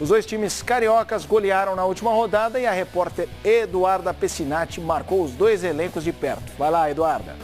Os dois times cariocas golearam na última rodada e a repórter Eduarda Pessinati marcou os dois elencos de perto. Vai lá, Eduarda.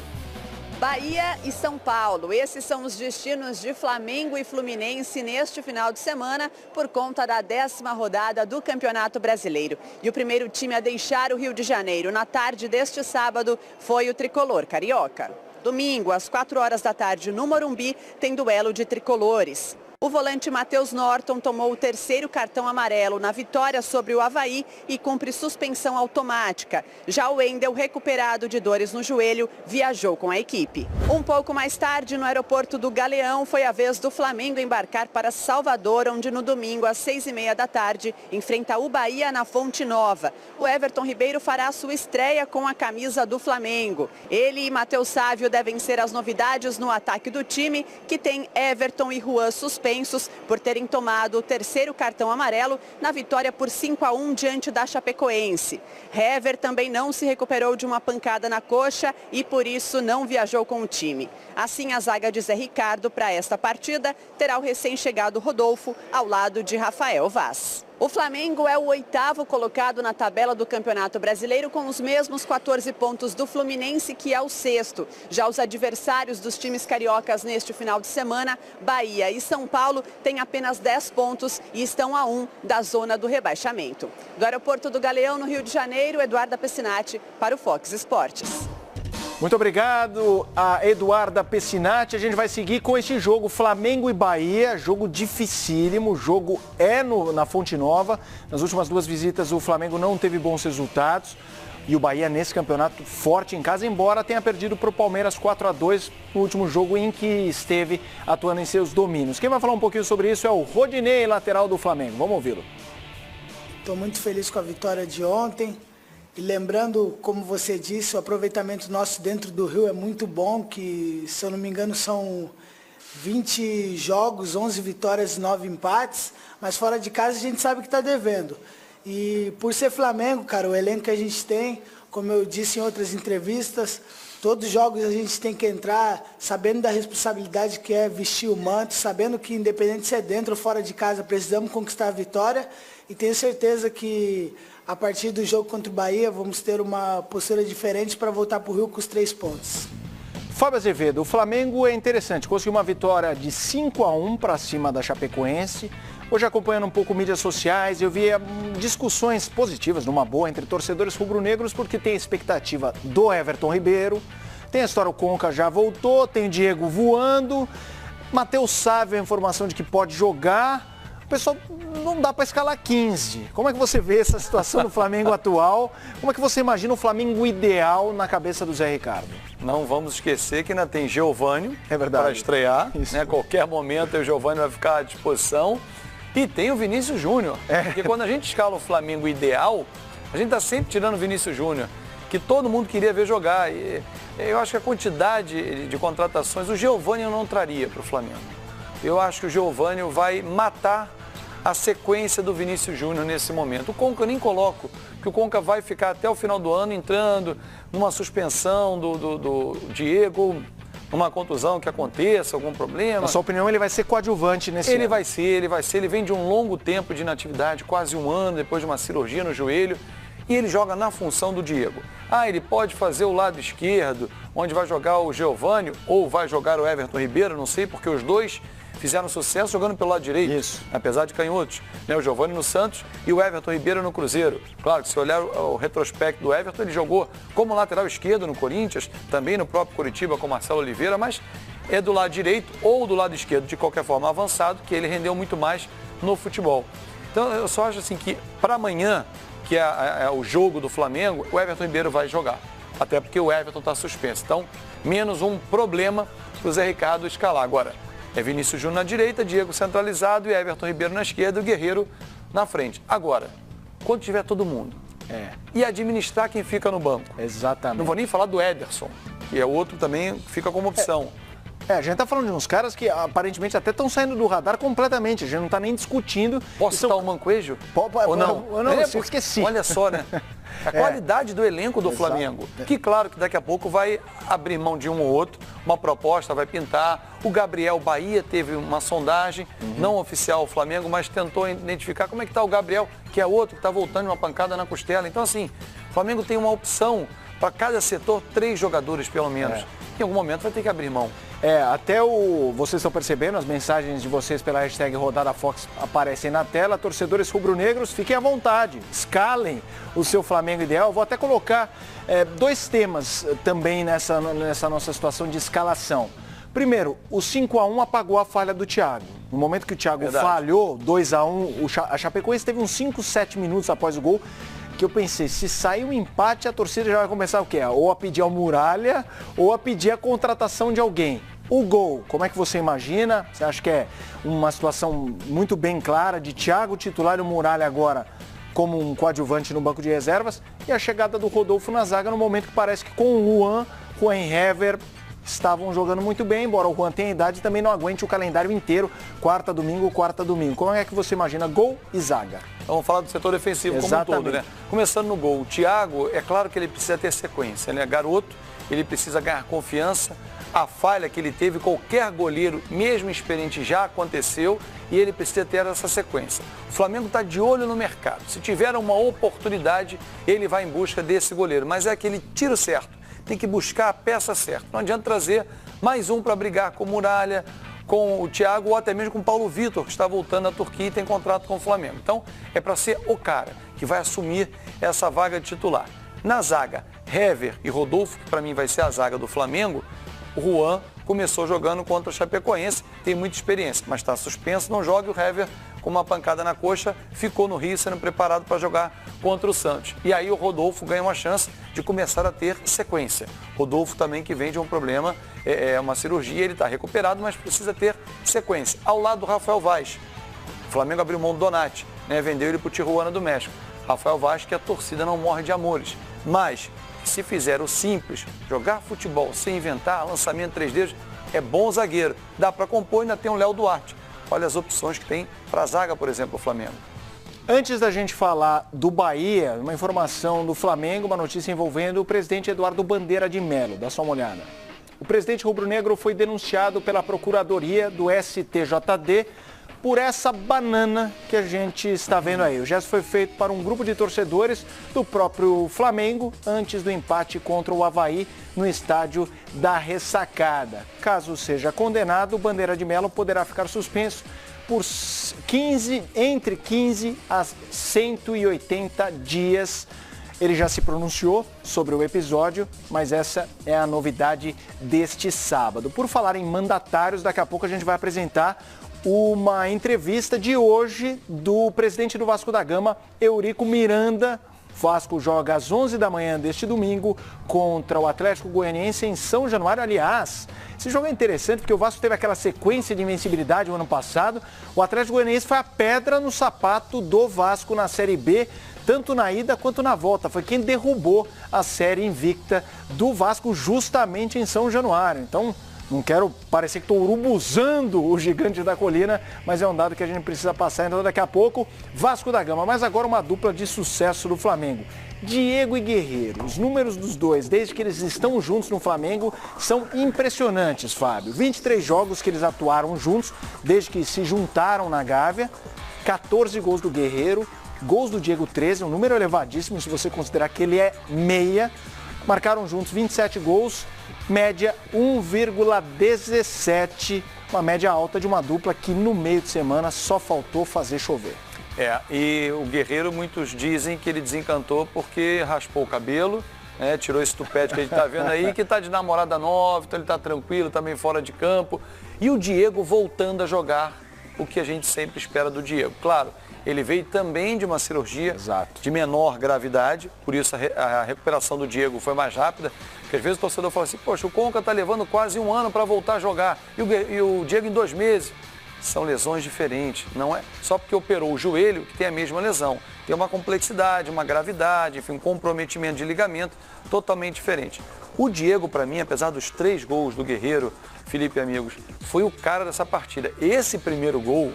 Bahia e São Paulo. Esses são os destinos de Flamengo e Fluminense neste final de semana por conta da 10ª rodada do Campeonato Brasileiro. E o primeiro time a deixar o Rio de Janeiro na tarde deste sábado foi o tricolor carioca. Domingo, às 4 horas da tarde, no Morumbi, tem duelo de tricolores. O volante Matheus Norton tomou o 3º cartão amarelo na vitória sobre o Avaí e cumpre suspensão automática. Já o Wendel, recuperado de dores no joelho, viajou com a equipe. Um pouco mais tarde, no aeroporto do Galeão, foi a vez do Flamengo embarcar para Salvador, onde no domingo, às 6h30 da tarde, enfrenta o Bahia na Fonte Nova. O Everton Ribeiro fará sua estreia com a camisa do Flamengo. Ele e Matheus Sávio devem ser as novidades no ataque do time, que tem Everton e Juan suspensos por terem tomado o 3º cartão amarelo na vitória por 5-1 diante da Chapecoense. Hever também não se recuperou de uma pancada na coxa e por isso não viajou com o time. Assim, a zaga de Zé Ricardo para esta partida terá o recém-chegado Rodolfo ao lado de Rafael Vaz. O Flamengo é o 8º colocado na tabela do Campeonato Brasileiro com os mesmos 14 pontos do Fluminense, que é o 6º. Já os adversários dos times cariocas neste final de semana, Bahia e São Paulo, têm apenas 10 pontos e estão a 1 da zona do rebaixamento. Do aeroporto do Galeão, no Rio de Janeiro, Eduarda Pessinati para o Fox Sports. Muito obrigado a Eduarda Pessinati. A gente vai seguir com este jogo Flamengo e Bahia, jogo dificílimo, o jogo é na Fonte Nova. Nas últimas 2 visitas o Flamengo não teve bons resultados e o Bahia nesse campeonato forte em casa, embora tenha perdido para o Palmeiras 4-2 no último jogo em que esteve atuando em seus domínios. Quem vai falar um pouquinho sobre isso é o Rodinei, lateral do Flamengo. Vamos ouvi-lo. Estou muito feliz com a vitória de ontem. E lembrando, como você disse, o aproveitamento nosso dentro do Rio é muito bom, que, se eu não me engano, são 20 jogos, 11 vitórias e 9 empates, mas fora de casa a gente sabe que está devendo. E por ser Flamengo, cara, o elenco que a gente tem, como eu disse em outras entrevistas, todos os jogos a gente tem que entrar sabendo da responsabilidade que é vestir o manto, sabendo que independente se é dentro ou fora de casa, precisamos conquistar a vitória e tenho certeza que a partir do jogo contra o Bahia, vamos ter uma postura diferente para voltar para o Rio com os 3 pontos. Fábio Azevedo, o Flamengo é interessante, conseguiu uma vitória de 5-1 para cima da Chapecoense. Hoje acompanhando um pouco mídias sociais, eu via discussões positivas, numa boa, entre torcedores rubro-negros, porque tem a expectativa do Everton Ribeiro, tem a história, o Conca já voltou, tem o Diego voando, Matheus Sávio, a informação de que pode jogar. O pessoal não dá para escalar 15. Como é que você vê essa situação do Flamengo atual? Como é que você imagina o Flamengo ideal na cabeça do Zé Ricardo? Não vamos esquecer que ainda tem Giovânio para estrear. Né? Qualquer momento o Giovânio vai ficar à disposição. E tem o Vinícius Júnior. Porque quando a gente escala o Flamengo ideal, a gente está sempre tirando o Vinícius Júnior, que todo mundo queria ver jogar. E eu acho que a quantidade de contratações, o Giovânio não traria para o Flamengo. Eu acho que o Giovânio vai matar a sequência do Vinícius Júnior nesse momento. O Conca eu nem coloco, porque o Conca vai ficar até o final do ano entrando numa suspensão do Diego, numa contusão que aconteça, algum problema. Na sua opinião, ele vai ser coadjuvante nesse ano? Ele vai ser. Ele vem de um longo tempo de inatividade, quase 1 ano, depois de uma cirurgia no joelho. E ele joga na função do Diego. Ele pode fazer o lado esquerdo, onde vai jogar o Giovânio, ou vai jogar o Everton Ribeiro, não sei, porque os dois fizeram sucesso jogando pelo lado direito, isso, apesar de canhotos, né? O Giovânio no Santos e o Everton Ribeiro no Cruzeiro. Claro que se olhar o retrospecto do Everton, ele jogou como lateral esquerdo no Corinthians, também no próprio Coritiba com Marcelo Oliveira, mas é do lado direito ou do lado esquerdo, de qualquer forma avançado, que ele rendeu muito mais no futebol. Então eu só acho assim que para amanhã, que é o jogo do Flamengo, o Everton Ribeiro vai jogar, até porque o Everton está suspenso. Então, menos um problema para o Zé Ricardo escalar. Agora, é Vinícius Júnior na direita, Diego centralizado e Everton Ribeiro na esquerda e o Guerreiro na frente. Agora, quando tiver todo mundo, e administrar quem fica no banco. Exatamente. Não vou nem falar do Ederson, que é outro também que fica como opção. A gente tá falando de uns caras que aparentemente até estão saindo do radar completamente, a gente não tá nem discutindo. Posso citar o Mancoejo? Ou não? Eu esqueci. Olha só, né? A qualidade do elenco do Flamengo, que claro que daqui a pouco vai abrir mão de um ou outro, uma proposta vai pintar. O Gabriel Bahia teve uma sondagem, não oficial o Flamengo, mas tentou identificar como é que está o Gabriel, que é outro que está voltando de uma pancada na costela. Então assim, o Flamengo tem uma opção para cada setor, 3 jogadores pelo menos. Em algum momento vai ter que abrir mão. Vocês estão percebendo, as mensagens de vocês pela hashtag Rodada Fox aparecem na tela. Torcedores rubro-negros, fiquem à vontade, escalem o seu Flamengo ideal. Vou até colocar 2 temas também nessa nossa situação de escalação. Primeiro, o 5-1 apagou a falha do Thiago. No momento que o Thiago falhou, 2-1, a Chapecoense teve uns 5, 7 minutos após o gol, que eu pensei, se sair um empate, a torcida já vai começar o quê? Ou a pedir ao Muralha, ou a pedir a contratação de alguém. O gol, como é que você imagina? Você acha que é uma situação muito bem clara de Thiago titular e o Muralha agora como um coadjuvante no banco de reservas? E a chegada do Rodolfo na zaga no momento que parece que com o Juan e Hever estavam jogando muito bem, embora o Juan tenha idade e também não aguente o calendário inteiro, quarta, domingo. Como é que você imagina gol e zaga? Vamos falar do setor defensivo como um todo, né? Começando no gol, o Thiago, é claro que ele precisa ter sequência, ele é garoto, ele precisa ganhar confiança. A falha que ele teve, qualquer goleiro, mesmo experiente, já aconteceu e ele precisa ter essa sequência. O Flamengo está de olho no mercado. Se tiver uma oportunidade, ele vai em busca desse goleiro, mas é aquele tiro certo. Tem que buscar a peça certa. Não adianta trazer mais um para brigar com o Muralha, com o Thiago ou até mesmo com o Paulo Vitor, que está voltando da Turquia e tem contrato com o Flamengo. Então, é para ser o cara que vai assumir essa vaga de titular. Na zaga, Hever e Rodolfo, que para mim vai ser a zaga do Flamengo, o Juan começou jogando contra o Chapecoense, tem muita experiência, mas está suspenso, não joga. O Hever, com uma pancada na coxa, ficou no Rio sendo preparado para jogar contra o Santos. E aí o Rodolfo ganha uma chance de começar a ter sequência. Rodolfo também que vem de um problema, uma cirurgia, ele está recuperado, mas precisa ter sequência. Ao lado do Rafael Vaz, o Flamengo abriu mão do Donati, vendeu ele para o Tijuana do México. Rafael Vaz, que a torcida não morre de amores, mas se fizer o simples, jogar futebol sem inventar, lançamento 3 dedos, é bom zagueiro. Dá para compor, ainda tem o Léo Duarte. Olha as opções que tem para a zaga, por exemplo, o Flamengo. Antes da gente falar do Bahia, uma informação do Flamengo, uma notícia envolvendo o presidente Eduardo Bandeira de Mello. Dá só uma olhada. O presidente rubro-negro foi denunciado pela Procuradoria do STJD por essa banana que a gente está vendo aí. O gesto foi feito para um grupo de torcedores do próprio Flamengo antes do empate contra o Avaí no estádio da Ressacada. Caso seja condenado, Bandeira de Mello poderá ficar suspenso por entre 15 a 180 dias. Ele já se pronunciou sobre o episódio, mas essa é a novidade deste sábado. Por falar em mandatários, daqui a pouco a gente vai apresentar uma entrevista de hoje do presidente do Vasco da Gama, Eurico Miranda. Vasco joga às 11 da manhã deste domingo contra o Atlético Goianiense em São Januário. Aliás, esse jogo é interessante porque o Vasco teve aquela sequência de invencibilidade no ano passado. O Atlético Goianiense foi a pedra no sapato do Vasco na Série B, tanto na ida quanto na volta. Foi quem derrubou a série invicta do Vasco justamente em São Januário. Então, não quero parecer que estou urubuzando o gigante da colina, mas é um dado que a gente precisa passar. Então daqui a pouco, Vasco da Gama. Mas agora uma dupla de sucesso do Flamengo. Diego e Guerreiro. Os números dos dois, desde que eles estão juntos no Flamengo, são impressionantes, Fábio. 23 jogos que eles atuaram juntos, desde que se juntaram na Gávea. 14 gols do Guerreiro, gols do Diego 13, um número elevadíssimo se você considerar que ele é meia. Marcaram juntos 27 gols. Média 1,17, uma média alta de uma dupla que no meio de semana só faltou fazer chover. E o Guerreiro, muitos dizem que ele desencantou porque raspou o cabelo, tirou esse tupete que a gente está vendo aí, que está de namorada nova, então ele está tranquilo, também fora de campo. E o Diego voltando a jogar o que a gente sempre espera do Diego. Claro, ele veio também de uma cirurgia de menor gravidade, por isso a recuperação do Diego foi mais rápida, porque às vezes o torcedor fala assim, poxa, o Conca está levando quase 1 ano para voltar a jogar, e o Diego em 2 meses. são lesões diferentes. Não é só porque operou o joelho que tem a mesma lesão. Tem uma complexidade, uma gravidade, enfim, um comprometimento de ligamento totalmente diferente. O Diego, para mim, apesar dos 3 gols do Guerreiro, Felipe e amigos, foi o cara dessa partida. Esse primeiro gol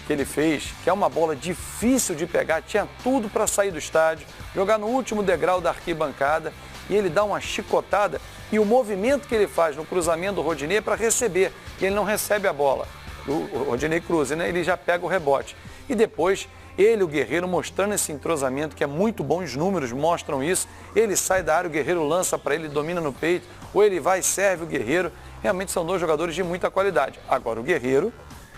que ele fez, que é uma bola difícil de pegar, tinha tudo para sair do estádio, jogar no último degrau da arquibancada, e ele dá uma chicotada, e o movimento que ele faz no cruzamento do Rodinei é para receber, e ele não recebe a bola. O Rodinei cruza, né? Ele já pega o rebote. E depois, ele, o Guerreiro, mostrando esse entrosamento, que é muito bom, os números mostram isso. Ele sai da área, o Guerreiro lança para ele, domina no peito, ou ele vai e serve o Guerreiro. Realmente são 2 jogadores de muita qualidade. Agora, o Guerreiro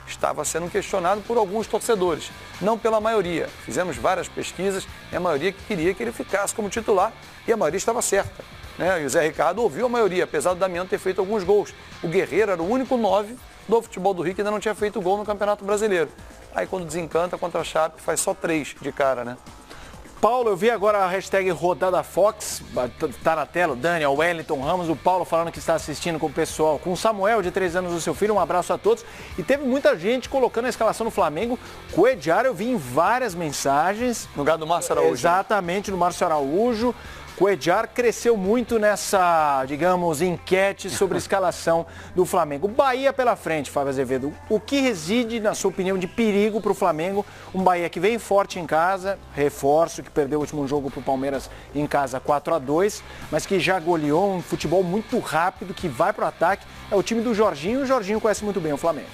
estava sendo questionado por alguns torcedores, não pela maioria. Fizemos várias pesquisas e a maioria que queria que ele ficasse como titular, e a maioria estava certa, né? E o Zé Ricardo ouviu a maioria, apesar do Damião ter feito alguns gols. O Guerreiro era o único 9 do futebol do Rio que ainda não tinha feito gol no Campeonato Brasileiro. Aí quando desencanta contra a Chape, faz só 3 de cara, né? Paulo, eu vi agora a hashtag Rodada Fox, tá na tela, o Daniel, o Wellington Ramos, o Paulo falando que está assistindo com o pessoal, com o Samuel, de 3 anos, o seu filho, um abraço a todos. E teve muita gente colocando a escalação do Flamengo, com o Ediar, eu vi em várias mensagens. No lugar do Márcio Araújo. Exatamente, no Márcio Araújo. O Ediar cresceu muito nessa, digamos, enquete sobre a escalação do Flamengo. O Bahia pela frente, Fábio Azevedo. O que reside, na sua opinião, de perigo para o Flamengo? Um Bahia que vem forte em casa, reforço, que perdeu o último jogo para o Palmeiras em casa 4-2, mas que já goleou, um futebol muito rápido, que vai para o ataque. É o time do Jorginho, e o Jorginho conhece muito bem o Flamengo.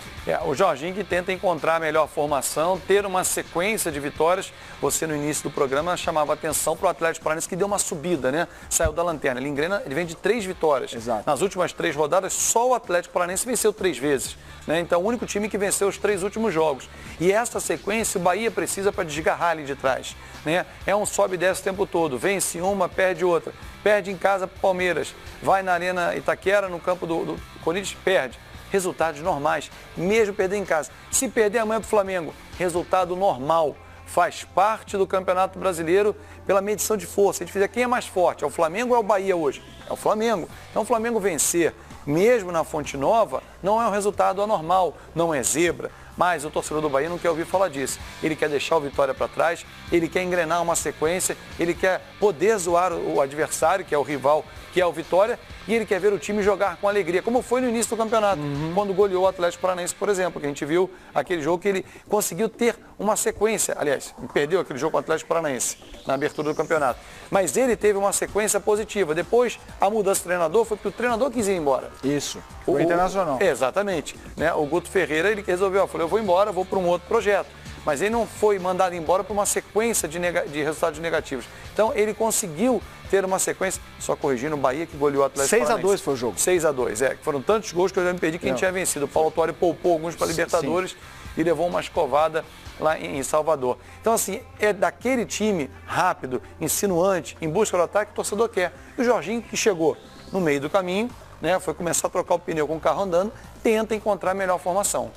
O Jorginho que tenta encontrar a melhor formação, ter uma sequência de vitórias. Você no início do programa chamava atenção para o Atlético Paranaense, que deu uma subida, né? Saiu da lanterna. Ele engrena, ele vem de 3 vitórias. Exato. Nas últimas 3 rodadas, só o Atlético Paranaense venceu 3 vezes, né? Então, o único time que venceu os 3 últimos jogos. E essa sequência o Bahia precisa para desgarrar ali de trás, né? É um sobe e desce o tempo todo. Vence uma, perde outra. Perde em casa para o Palmeiras. Vai na Arena Itaquera, no campo do Corinthians, perde. Resultados normais, mesmo perder em casa. Se perder amanhã para o Flamengo, resultado normal. Faz parte do Campeonato Brasileiro pela medição de força. Se a gente fizer quem é mais forte, é o Flamengo ou é o Bahia hoje? É o Flamengo. Então o Flamengo vencer, mesmo na Fonte Nova, não é um resultado anormal, não é zebra. Mas o torcedor do Bahia não quer ouvir falar disso. Ele quer deixar o Vitória para trás, ele quer engrenar uma sequência, ele quer poder zoar o adversário, que é o rival, que é o Vitória, e ele quer ver o time jogar com alegria, como foi no início do campeonato, quando goleou o Atlético Paranaense, por exemplo, que a gente viu aquele jogo que ele conseguiu ter uma sequência, aliás, perdeu aquele jogo com o Atlético Paranaense, na abertura do campeonato, mas ele teve uma sequência positiva. Depois, a mudança de treinador foi porque o treinador quis ir embora. Isso, o Internacional. Exatamente, né? O Guto Ferreira, ele resolveu, falou, eu vou embora, vou para um outro projeto. Mas ele não foi mandado embora por uma sequência de resultados negativos. Então, ele conseguiu ter uma sequência, só corrigindo, o Bahia que goleou o Atlético Paranaense. 6-2 foi o jogo. 6-2, foram tantos gols que eu já me perdi que a gente tinha vencido. O Paulo Autuori poupou alguns para a Libertadores e levou uma escovada lá em Salvador. Então, assim, é daquele time rápido, insinuante, em busca do ataque que o torcedor quer. E o Jorginho, que chegou no meio do caminho, né, foi começar a trocar o pneu com o carro andando, tenta encontrar a melhor formação.